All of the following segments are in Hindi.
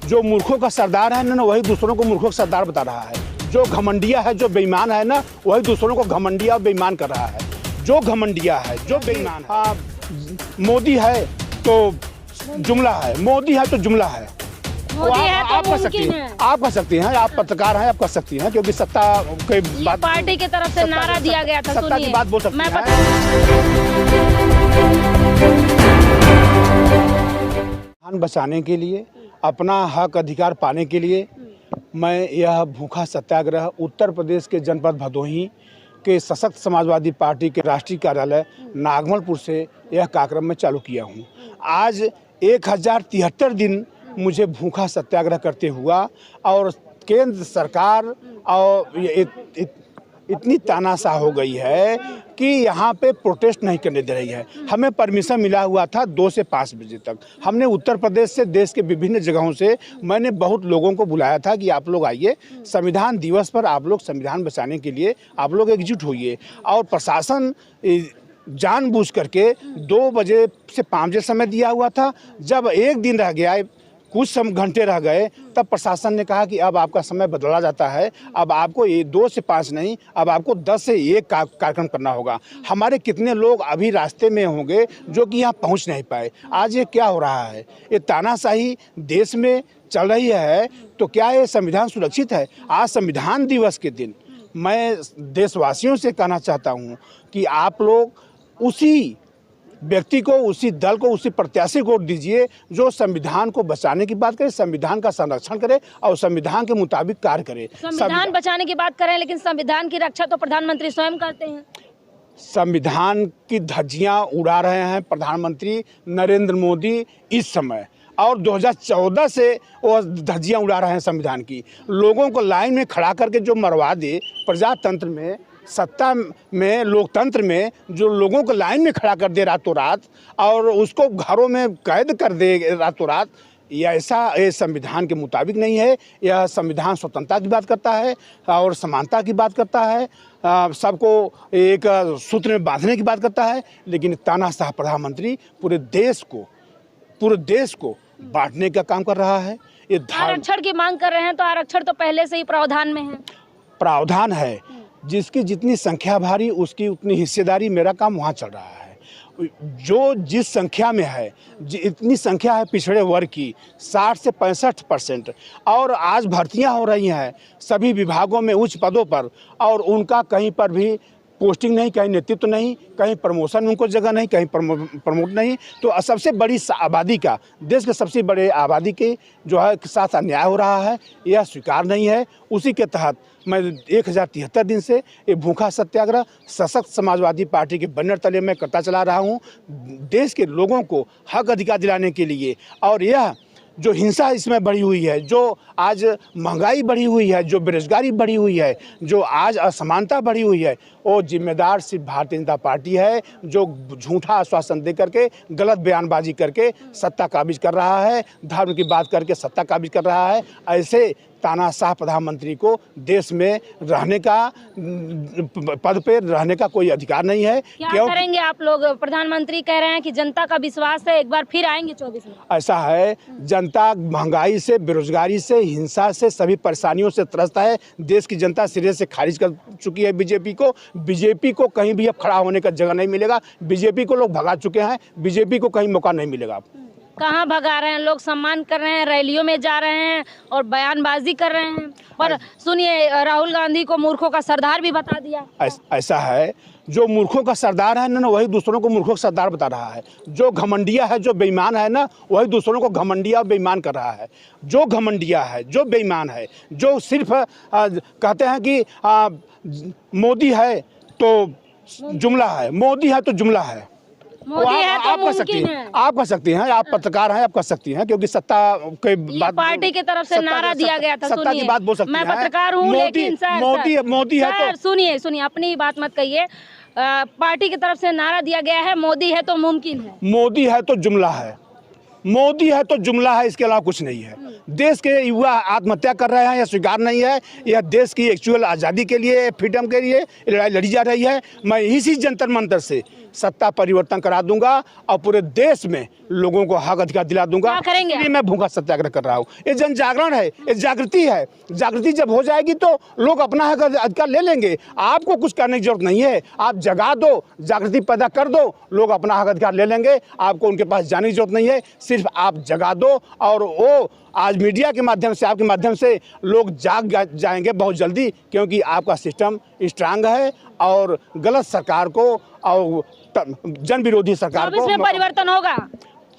जो मूर्खों का सरदार है ना, वही दूसरों को मूर्खों का सरदार बता रहा है। जो घमंडिया है, जो बेईमान है ना, वही दूसरों को घमंडिया और बेईमान कर रहा है। जो घमंडिया है, जो बेईमान है। मोदी है तो जुमला है, मोदी है तो जुमला है। आप कर सकती हैं, आप कर सकती हैं, आप पत्रकार हैं, आप कर सकती हैं, क्योंकि सत्ता के बात पार्टी की तरफ से नारा दिया गया था। सत्ता की बात बोल सकती हैं। संविधान बचाने के लिए, अपना हक अधिकार पाने के लिए मैं यह भूखा सत्याग्रह उत्तर प्रदेश के जनपद भदोही के सशक्त समाजवादी पार्टी के राष्ट्रीय कार्यालय नागमलपुर से यह कार्यक्रम में चालू किया हूँ। आज 1073 दिन मुझे भूखा सत्याग्रह करते हुआ, और केंद्र सरकार और इतनी तानाशाह हो गई है कि यहाँ पे प्रोटेस्ट नहीं करने दे रही है। हमें परमिशन मिला हुआ था 2 से 5 बजे तक। हमने उत्तर प्रदेश से, देश के विभिन्न जगहों से मैंने बहुत लोगों को बुलाया था कि आप लोग आइए, संविधान दिवस पर आप लोग संविधान बचाने के लिए आप लोग एकजुट होइए। और प्रशासन जानबूझ करके 2 बजे से 5 बजे समय दिया हुआ था। जब एक दिन रह गया, कुछ घंटे रह गए, तब प्रशासन ने कहा कि अब आपका समय बदला जाता है, अब आपको ये 2 से 5 नहीं, अब आपको 10 से 1 कार्यक्रम करना होगा। हमारे कितने लोग अभी रास्ते में होंगे जो कि यहाँ पहुँच नहीं पाए। आज ये क्या हो रहा है? ये तानाशाही देश में चल रही है, तो क्या ये संविधान सुरक्षित है? आज संविधान दिवस के दिन मैं देशवासियों से कहना चाहता हूँ कि आप लोग उसी व्यक्ति को, उसी दल को, उसी प्रत्याशी को दीजिए जो संविधान को बचाने की बात करे, संविधान का संरक्षण करे और संविधान के मुताबिक कार्य करे। संविधान बचाने की बात करें, लेकिन संविधान की रक्षा तो प्रधानमंत्री स्वयं करते हैं। संविधान की धज्जियां उड़ा रहे हैं प्रधानमंत्री नरेंद्र मोदी इस समय, और 2014 से वो धज्जियां उड़ा रहे हैं संविधान की। लोगों को लाइन में खड़ा करके जो मरवा दे, प्रजातंत्र में, सत्ता में, लोकतंत्र में जो लोगों को लाइन में खड़ा कर दे रातों रात और उसको घरों में कैद कर दे रातों रात, यह ऐसा ये संविधान के मुताबिक नहीं है। यह संविधान स्वतंत्रता की बात करता है और समानता की बात करता है, सबको एक सूत्र में बांधने की बात करता है। लेकिन तानाशाह प्रधानमंत्री पूरे देश को बांटने का काम कर रहा है। ये आरक्षण की मांग कर रहे हैं, तो आरक्षण तो पहले से ही प्रावधान में है। प्रावधान है, जिसकी जितनी संख्या भारी उसकी उतनी हिस्सेदारी। मेरा काम वहाँ चल रहा है। जो जिस संख्या में है, इतनी संख्या है पिछड़े वर्ग की 60 से 65%, और आज भर्तियां हो रही हैं सभी विभागों में उच्च पदों पर, और उनका कहीं पर भी पोस्टिंग नहीं, कहीं नेतृत्व नहीं, कहीं प्रमोशन उनको जगह नहीं, कहीं प्रमोट नहीं। तो सबसे बड़ी आबादी का, देश के सबसे बड़े आबादी के जो है साथ अन्याय हो रहा है, यह स्वीकार नहीं है। उसी के तहत मैं 1073 दिन से ये भूखा सत्याग्रह सशक्त समाजवादी पार्टी के बैनर तले में करता चला रहा हूँ, देश के लोगों को हक अधिकार दिलाने के लिए। और यह जो हिंसा इसमें बढ़ी हुई है, जो आज महंगाई बढ़ी हुई है, जो बेरोजगारी बढ़ी हुई है, जो आज असमानता बढ़ी हुई है, वो जिम्मेदार सिर्फ भारतीय जनता पार्टी है, जो झूठा आश्वासन दे करके, गलत बयानबाजी करके सत्ता काबिज कर रहा है, धर्म की बात करके सत्ता काबिज कर रहा है। ऐसे तानाशाह प्रधानमंत्री को देश में रहने का, पद पे रहने का कोई अधिकार नहीं है। क्या करेंगे आप लोग? प्रधानमंत्री कह रहे हैं कि जनता का विश्वास है, एक बार फिर आएंगे 24 में। ऐसा है, जनता महंगाई से, बेरोजगारी से, हिंसा से, सभी परेशानियों से त्रस्त है। देश की जनता सिरे से खारिज कर चुकी है बीजेपी को कहीं भी अब खड़ा होने का जगह नहीं मिलेगा। बीजेपी को लोग भगा चुके हैं, बीजेपी को कहीं मौका नहीं मिलेगा। कहाँ भगा रहे हैं? लोग सम्मान कर रहे हैं, रैलियों में जा रहे हैं और बयानबाजी कर रहे हैं। पर सुनिए, राहुल गांधी को मूर्खों का सरदार भी बता दिया। ऐसा है, जो मूर्खों का सरदार है ना, वही दूसरों को मूर्खों का सरदार बता रहा है। जो घमंडिया है, जो बेईमान है ना, वही दूसरों को घमंडिया और बेईमान कर रहा है। जो घमंडिया है, जो बेईमान है, जो सिर्फ कहते हैं कि मोदी है तो जुमला है, मोदी है तो जुमला है। आप कर सकती हैं, आप कर सकती हैं, आप पत्रकार हैं, आप कर सकती हैं, क्योंकि सत्ता के बात, पार्टी की तरफ से नारा दिया गया था। सत्ता की बात बोल सकती हैं। मैं पत्रकार हूँ, लेकिन मोदी है तो सुनिए, अपनी बात मत कहिए। पार्टी की तरफ से नारा दिया गया है, मोदी है तो मुमकिन है। मोदी है तो जुमला है, मोदी है तो जुमला है, इसके अलावा कुछ नहीं है। देश के युवा आत्महत्या कर रहे हैं, यह स्वीकार नहीं है। यह देश की एक्चुअल आज़ादी के लिए, फ्रीडम के लिए लड़ाई लड़ी जा रही है। मैं इसी जंतर मंतर से सत्ता परिवर्तन करा दूंगा और पूरे देश में लोगों को हक अधिकार दिला दूंगा। क्या करेंगे? इसलिए मैं भूखा सत्याग्रह कर रहा हूँ। ये जन जागरण है, ये जागृति है। जागृति जब हो जाएगी तो लोग अपना हक अधिकार ले लेंगे। आपको कुछ करने की जरूरत नहीं है। आप जगा दो, जागृति पैदा कर दो, लोग अपना हक अधिकार ले लेंगे। आपको उनके पास जाने की जरूरत नहीं है, सिर्फ आप जगा दो। और वो आज मीडिया के माध्यम से, आपके माध्यम से लोग जाग जाएंगे बहुत जल्दी, क्योंकि आपका सिस्टम स्ट्रांग है और गलत सरकार को और जन विरोधी सरकार को परिवर्तन होगा।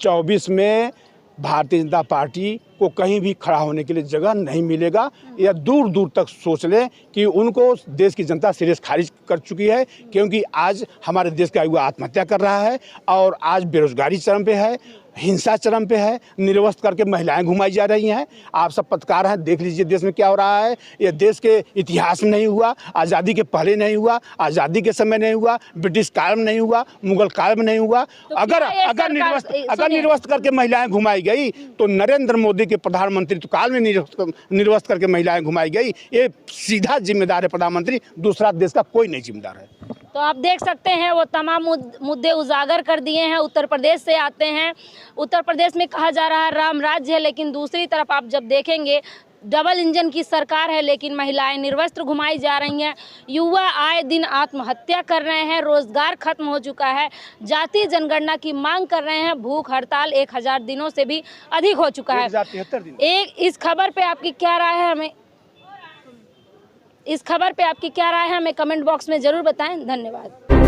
24 में भारतीय जनता पार्टी को कहीं भी खड़ा होने के लिए जगह नहीं मिलेगा। या दूर दूर तक सोच लें कि उनको देश की जनता सीरियस खारिज कर चुकी है, क्योंकि आज हमारे देश का युवा आत्महत्या कर रहा है और आज बेरोजगारी चरम पे है, हिंसा चरम पे है, निर्वस्त्र करके महिलाएं घुमाई जा रही हैं। आप सब पत्रकार हैं, देख लीजिए देश में क्या हो रहा है। यह देश के इतिहास में नहीं हुआ, आज़ादी के पहले नहीं हुआ, आज़ादी के समय नहीं हुआ, ब्रिटिश काल में नहीं हुआ, मुगल काल में नहीं हुआ। तो अगर निर्वस्त्र करके महिलाएं घुमाई गई तो नरेंद्र मोदी के प्रधानमंत्री काल में निर्वस्त्र करके महिलाएं घुमाई गई। ये सीधा जिम्मेदार है प्रधानमंत्री, दूसरा देश का कोई नहीं जिम्मेदार है। तो आप देख सकते हैं वो तमाम मुद्दे उजागर कर दिए हैं। उत्तर प्रदेश से आते हैं। उत्तर प्रदेश में कहा जा रहा है राम राज्य है, लेकिन दूसरी तरफ आप जब देखेंगे डबल इंजन की सरकार है, लेकिन महिलाएं निर्वस्त्र घुमाई जा रही हैं। युवा आए दिन आत्महत्या कर रहे हैं, रोजगार खत्म हो चुका है, जातीय जनगणना की मांग कर रहे हैं। भूख हड़ताल 1000 दिनों से भी अधिक हो चुका है। इस खबर पे आपकी क्या राय है, हमें कमेंट बॉक्स में जरूर बताएं। धन्यवाद।